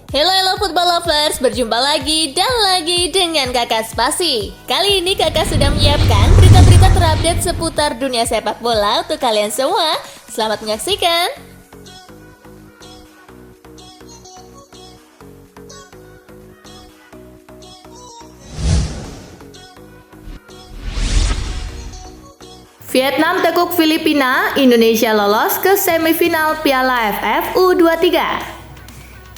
Hello football lovers, berjumpa lagi dan lagi dengan Kakak Spasi. Kali ini Kakak sudah menyiapkan berita-berita terupdate seputar dunia sepak bola untuk kalian semua. Selamat menyaksikan. Vietnam tekuk Filipina, Indonesia lolos ke semifinal Piala AFF U23.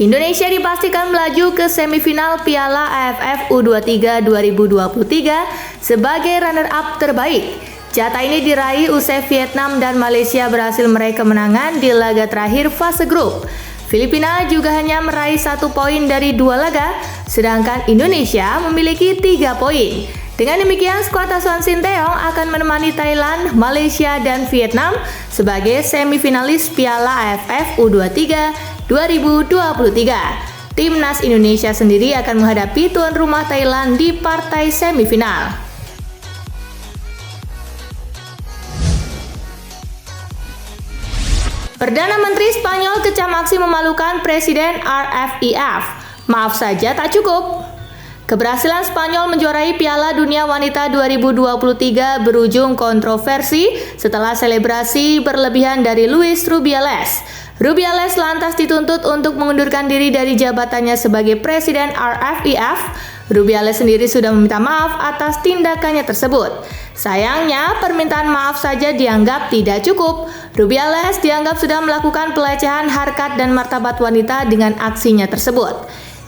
Indonesia dipastikan melaju ke semifinal Piala AFF U23 2023 sebagai runner-up terbaik. Jatah ini diraih usai Vietnam dan Malaysia berhasil meraih kemenangan di laga terakhir fase grup. Filipina juga hanya meraih 1 poin dari 2 laga, sedangkan Indonesia memiliki 3 poin. Dengan demikian, skuad asuhan Sinteyong akan menemani Thailand, Malaysia, dan Vietnam sebagai semifinalis Piala AFF U23 2023. Timnas Indonesia sendiri akan menghadapi tuan rumah Thailand di partai semifinal. Perdana Menteri Spanyol kecam aksi memalukan Presiden RFEF. Maaf saja tak cukup. Keberhasilan Spanyol menjuarai Piala Dunia Wanita 2023 berujung kontroversi setelah selebrasi berlebihan dari Luis Rubiales. Rubiales lantas dituntut untuk mengundurkan diri dari jabatannya sebagai Presiden RFEF. Rubiales sendiri sudah meminta maaf atas tindakannya tersebut. Sayangnya, permintaan maaf saja dianggap tidak cukup. Rubiales dianggap sudah melakukan pelecehan harkat dan martabat wanita dengan aksinya tersebut.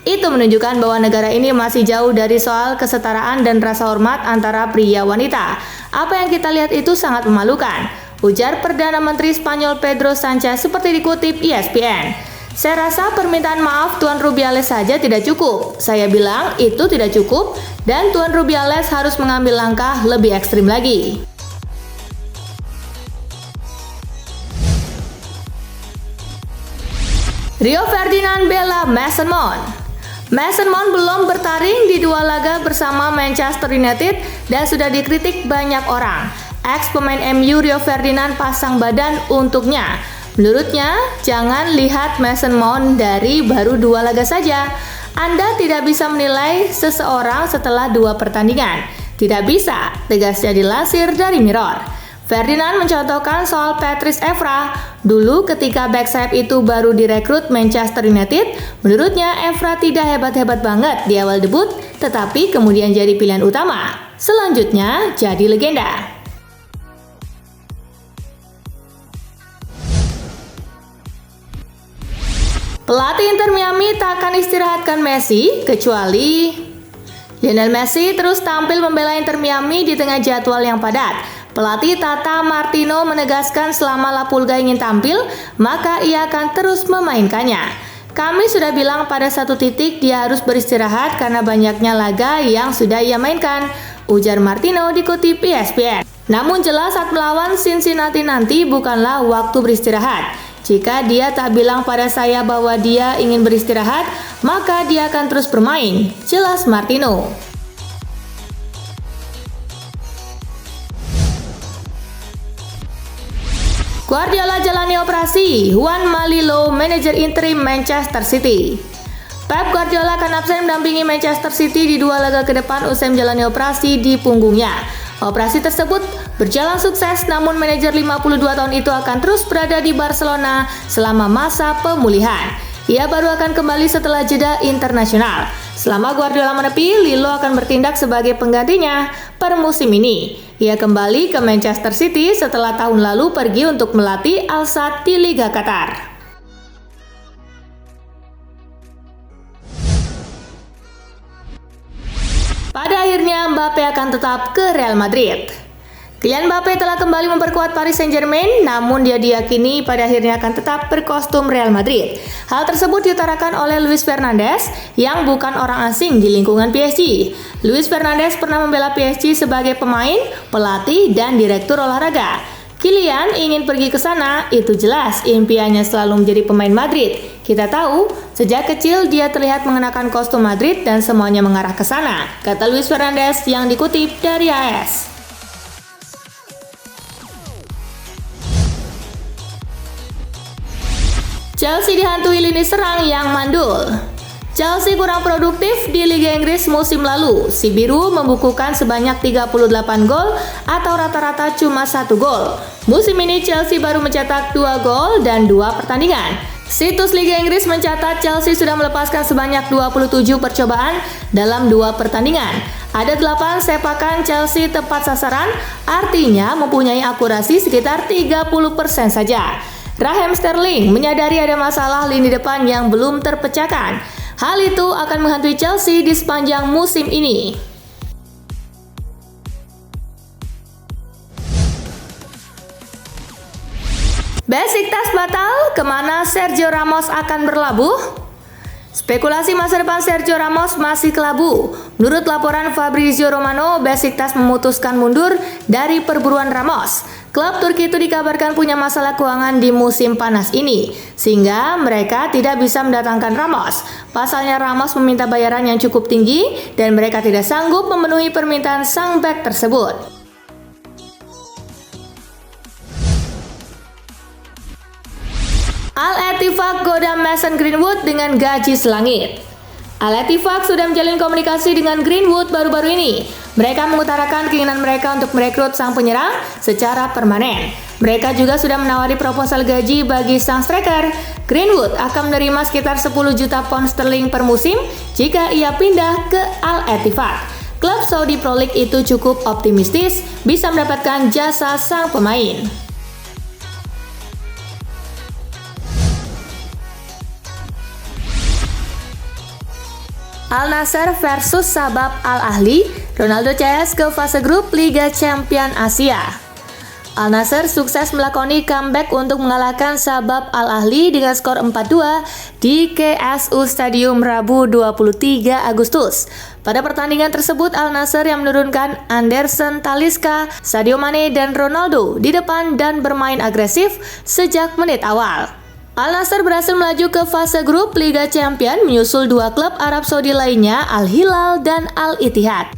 Itu menunjukkan bahwa negara ini masih jauh dari soal kesetaraan dan rasa hormat antara pria wanita. Apa yang kita lihat itu sangat memalukan, ujar Perdana Menteri Spanyol Pedro Sanchez seperti dikutip ESPN. Saya rasa permintaan maaf Tuan Rubiales saja tidak cukup. Saya bilang itu tidak cukup dan Tuan Rubiales harus mengambil langkah lebih ekstrim lagi. Rio Ferdinand bela Mason Mount. Mason Mount belum bertanding di 2 laga bersama Manchester United dan sudah dikritik banyak orang. Ex pemain MU Rio Ferdinand pasang badan untuknya. Menurutnya, jangan lihat Mason Mount dari baru 2 laga saja. Anda tidak bisa menilai seseorang setelah 2 pertandingan. Tidak bisa, tegasnya dilansir dari Mirror. Ferdinand mencontohkan soal Patrice Evra. Dulu ketika back sayap itu baru direkrut Manchester United, menurutnya Evra tidak hebat-hebat banget di awal debut, tetapi kemudian jadi pilihan utama. Selanjutnya jadi legenda. Pelatih Inter Miami tak akan istirahatkan Messi, kecuali Lionel Messi terus tampil membela Inter Miami di tengah jadwal yang padat. Pelatih Tata Martino menegaskan selama La Pulga ingin tampil, maka ia akan terus memainkannya. Kami sudah bilang pada satu titik dia harus beristirahat karena banyaknya laga yang sudah ia mainkan, ujar Martino dikutip ESPN. Namun jelas saat melawan Cincinnati nanti bukanlah waktu beristirahat. Jika dia tak bilang pada saya bahwa dia ingin beristirahat, maka dia akan terus bermain, jelas Martino. Guardiola jalani operasi, Juan Malillo, manajer interim Manchester City. Pep Guardiola akan absen mendampingi Manchester City di 2 laga ke depan usai menjalani operasi di punggungnya. Operasi tersebut berjalan sukses, namun manajer 52 tahun itu akan terus berada di Barcelona selama masa pemulihan. Ia baru akan kembali setelah jeda internasional. Selama Guardiola menepi, Lillo akan bertindak sebagai penggantinya per musim ini. Ia kembali ke Manchester City setelah tahun lalu pergi untuk melatih Al Sadd di Liga Qatar. Pada akhirnya Mbappe akan tetap ke Real Madrid. Kylian Mbappe telah kembali memperkuat Paris Saint-Germain, namun dia diyakini pada akhirnya akan tetap berkostum Real Madrid. Hal tersebut diutarakan oleh Luis Fernandes yang bukan orang asing di lingkungan PSG. Luis Fernandes pernah membela PSG sebagai pemain, pelatih, dan direktur olahraga. Kylian ingin pergi ke sana, itu jelas impiannya selalu menjadi pemain Madrid. Kita tahu, sejak kecil dia terlihat mengenakan kostum Madrid dan semuanya mengarah ke sana, kata Luis Fernandes yang dikutip dari AS. Chelsea dihantui lini serang yang mandul. Chelsea kurang produktif di Liga Inggris musim lalu. Si Biru membukukan sebanyak 38 gol atau rata-rata cuma 1 gol. Musim ini Chelsea baru mencetak 2 gol dan 2 pertandingan. Situs Liga Inggris mencatat Chelsea sudah melepaskan sebanyak 27 percobaan dalam 2 pertandingan. Ada 8 sepakan Chelsea tepat sasaran, artinya mempunyai akurasi sekitar 30% saja. Raheem Sterling menyadari ada masalah lini depan yang belum terpecahkan. Hal itu akan menghantui Chelsea di sepanjang musim ini. Besiktas batal, kemana Sergio Ramos akan berlabuh? Spekulasi masa depan Sergio Ramos masih kelabu. Menurut laporan Fabrizio Romano, Besiktas memutuskan mundur dari perburuan Ramos. Klub Turki itu dikabarkan punya masalah keuangan di musim panas ini, sehingga mereka tidak bisa mendatangkan Ramos. Pasalnya Ramos meminta bayaran yang cukup tinggi dan mereka tidak sanggup memenuhi permintaan sang bek tersebut. Al-Ettifaq goda Mason Greenwood dengan gaji selangit. Al-Ettifaq sudah menjalin komunikasi dengan Greenwood baru-baru ini. Mereka mengutarakan keinginan mereka untuk merekrut sang penyerang secara permanen. Mereka juga sudah menawari proposal gaji bagi sang striker. Greenwood akan menerima sekitar 10 juta pound sterling per musim jika ia pindah ke Al-Ettifaq. Klub Saudi Pro League itu cukup optimistis bisa mendapatkan jasa sang pemain. Al Nassr versus Shabab Al Ahli, Ronaldo CS ke fase grup Liga Champion Asia. Al Nassr sukses melakoni comeback untuk mengalahkan Shabab Al Ahli dengan skor 4-2 di KSU Stadium Rabu 23 Agustus. Pada pertandingan tersebut, Al Nassr yang menurunkan Anderson Talisca, Sadio Mane, dan Ronaldo di depan dan bermain agresif sejak menit awal. Al Nassr berhasil melaju ke fase grup Liga Champion menyusul 2 klub Arab Saudi lainnya, Al Hilal dan Al Ittihad.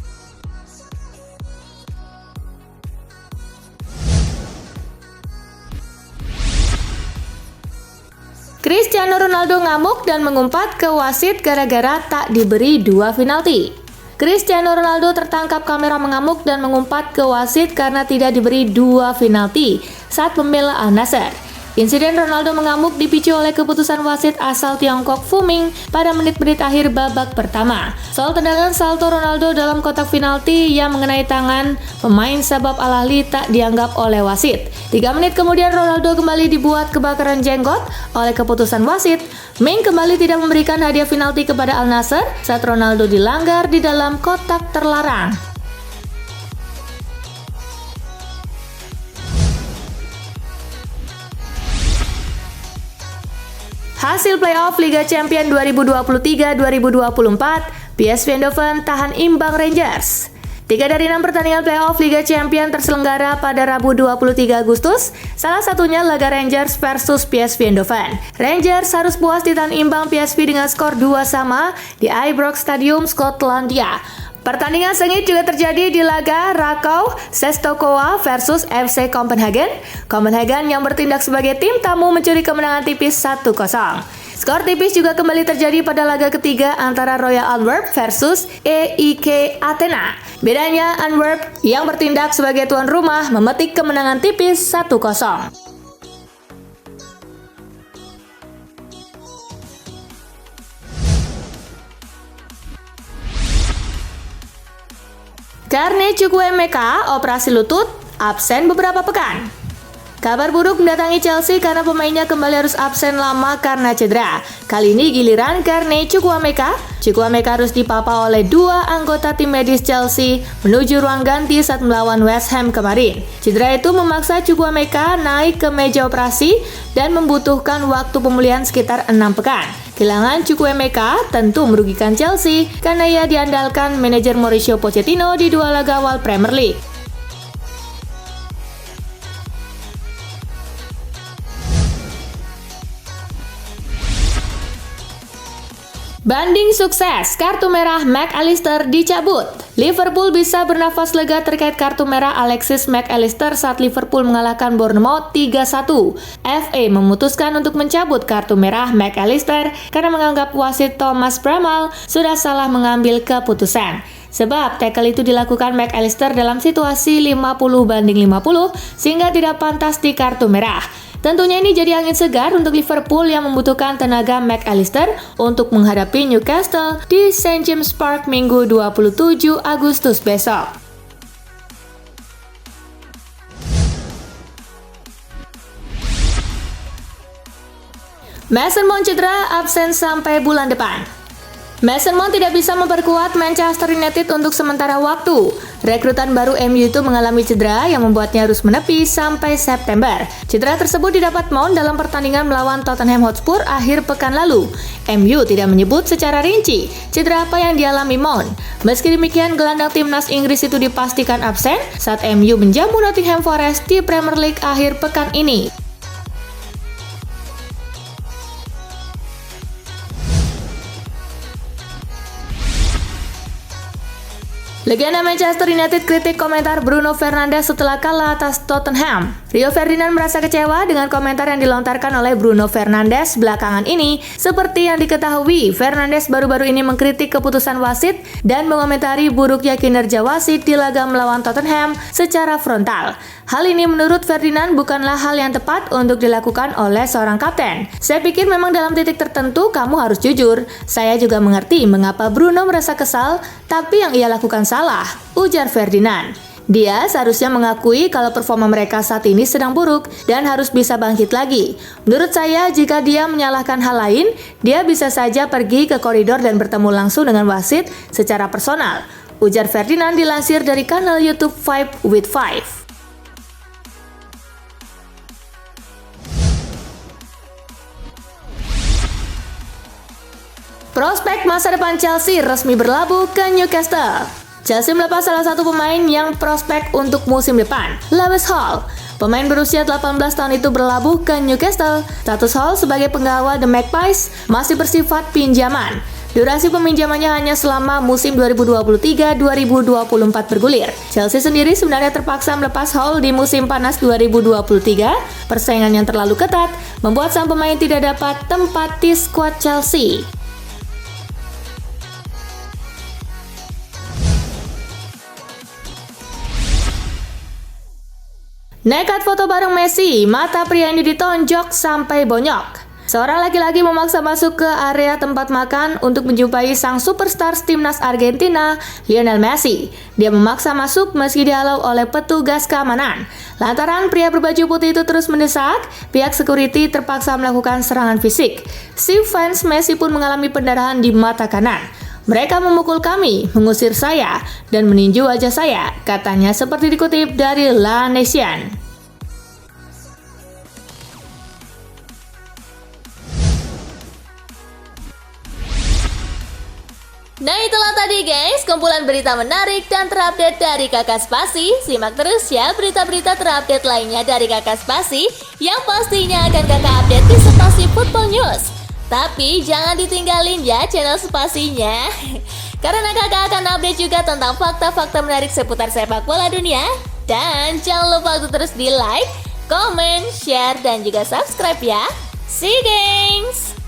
Cristiano Ronaldo ngamuk dan mengumpat ke wasit gara-gara tak diberi 2 penalti. Cristiano Ronaldo tertangkap kamera mengamuk dan mengumpat ke wasit karena tidak diberi 2 penalti saat membela Al Nassr. Insiden Ronaldo mengamuk dipicu oleh keputusan wasit asal Tiongkok Fu Ming pada menit-menit akhir babak pertama. Soal tendangan salto Ronaldo dalam kotak penalti yang mengenai tangan pemain Shabab Al Ahli tak dianggap oleh wasit. 3 menit kemudian Ronaldo kembali dibuat kebakaran jenggot oleh keputusan wasit. Ming kembali tidak memberikan hadiah penalti kepada Al Nassr saat Ronaldo dilanggar di dalam kotak terlarang. Hasil playoff Liga Champion 2023-2024, PSV Eindhoven tahan imbang Rangers. 3 dari 6 pertandingan playoff Liga Champion terselenggara pada Rabu 23 Agustus, salah satunya laga Rangers versus PSV Eindhoven. Rangers harus puas ditahan imbang PSV dengan skor 2-2 di Ibrox Stadium, Skotlandia. Pertandingan sengit juga terjadi di laga Rakow Czestochowa versus FC Copenhagen. Copenhagen yang bertindak sebagai tim tamu mencuri kemenangan tipis 1-0. Skor tipis juga kembali terjadi pada laga ketiga antara Royal Antwerp versus EIK Athena. Bedanya Antwerp yang bertindak sebagai tuan rumah memetik kemenangan tipis 1-0. Carne Chukwuemeka operasi lutut absen beberapa pekan. Kabar buruk mendatangi Chelsea karena pemainnya kembali harus absen lama karena cedera. Kali ini giliran Carne Chukwuemeka. Chukwuemeka harus dipapa oleh 2 anggota tim medis Chelsea menuju ruang ganti saat melawan West Ham kemarin. Cedera itu memaksa Chukwuemeka naik ke meja operasi dan membutuhkan waktu pemulihan sekitar 6 pekan. Kehilangan Chukwuemeka tentu merugikan Chelsea karena ia diandalkan manajer Mauricio Pochettino di 2 laga awal Premier League. Banding sukses, kartu merah McAllister dicabut. Liverpool bisa bernafas lega terkait kartu merah Alexis McAllister saat Liverpool mengalahkan Bournemouth 3-1. FA memutuskan untuk mencabut kartu merah McAllister karena menganggap wasit Thomas Bramall sudah salah mengambil keputusan. Sebab tackle itu dilakukan McAllister dalam situasi 50-50 sehingga tidak pantas di kartu merah. Tentunya ini jadi angin segar untuk Liverpool yang membutuhkan tenaga McAllister untuk menghadapi Newcastle di St. James Park Minggu 27 Agustus besok. Mason Mount cedera, absen sampai bulan depan. Mason Mount tidak bisa memperkuat Manchester United untuk sementara waktu. Rekrutan baru MU itu mengalami cedera yang membuatnya harus menepi sampai September. Cedera tersebut didapat Mount dalam pertandingan melawan Tottenham Hotspur akhir pekan lalu. MU tidak menyebut secara rinci cedera apa yang dialami Mount. Meski demikian, gelandang timnas Inggris itu dipastikan absen saat MU menjamu Nottingham Forest di Premier League akhir pekan ini. Legenda Manchester United kritik komentar Bruno Fernandes setelah kalah atas Tottenham. Rio Ferdinand merasa kecewa dengan komentar yang dilontarkan oleh Bruno Fernandes belakangan ini. Seperti yang diketahui, Fernandes baru-baru ini mengkritik keputusan wasit dan mengomentari buruknya kinerja wasit di laga melawan Tottenham secara frontal. Hal ini menurut Ferdinand bukanlah hal yang tepat untuk dilakukan oleh seorang kapten. Saya pikir memang dalam titik tertentu kamu harus jujur. Saya juga mengerti mengapa Bruno merasa kesal, tapi yang ia lakukan salah, ujar Ferdinand. Dia seharusnya mengakui kalau performa mereka saat ini sedang buruk dan harus bisa bangkit lagi. Menurut saya, jika dia menyalahkan hal lain, dia bisa saja pergi ke koridor dan bertemu langsung dengan wasit secara personal, ujar Ferdinand dilansir dari kanal YouTube 5 with 5. Prospek masa depan Chelsea resmi berlabuh ke Newcastle. Chelsea melepas salah satu pemain yang prospek untuk musim depan, Lewis Hall. Pemain berusia 18 tahun itu berlabuh ke Newcastle. Status Hall sebagai penggawa The Magpies masih bersifat pinjaman. Durasi peminjamannya hanya selama musim 2023-2024 bergulir. Chelsea sendiri sebenarnya terpaksa melepas Hall di musim panas 2023. Persaingan yang terlalu ketat membuat sang pemain tidak dapat tempat di skuad Chelsea. Nekat foto bareng Messi, mata pria ini ditonjok sampai bonyok. Seorang laki-laki memaksa masuk ke area tempat makan untuk menjumpai sang superstar timnas Argentina, Lionel Messi. Dia memaksa masuk meski dihalau oleh petugas keamanan. Lantaran pria berbaju putih itu terus mendesak, pihak security terpaksa melakukan serangan fisik. Si fans Messi pun mengalami pendarahan di mata kanan. Mereka memukul kami, mengusir saya, dan meninju wajah saya, katanya seperti dikutip dari La Nation. Nah itulah tadi guys, kumpulan berita menarik dan terupdate dari Kakak Spasi. Simak terus ya berita-berita terupdate lainnya dari Kakak Spasi yang pastinya akan Kakak update di Spasi Football News. Tapi jangan ditinggalin ya channel Spasinya, karena kakak akan update juga tentang fakta-fakta menarik seputar sepak bola dunia. Dan jangan lupa untuk terus di like, comment, share, dan juga subscribe ya. See you guys!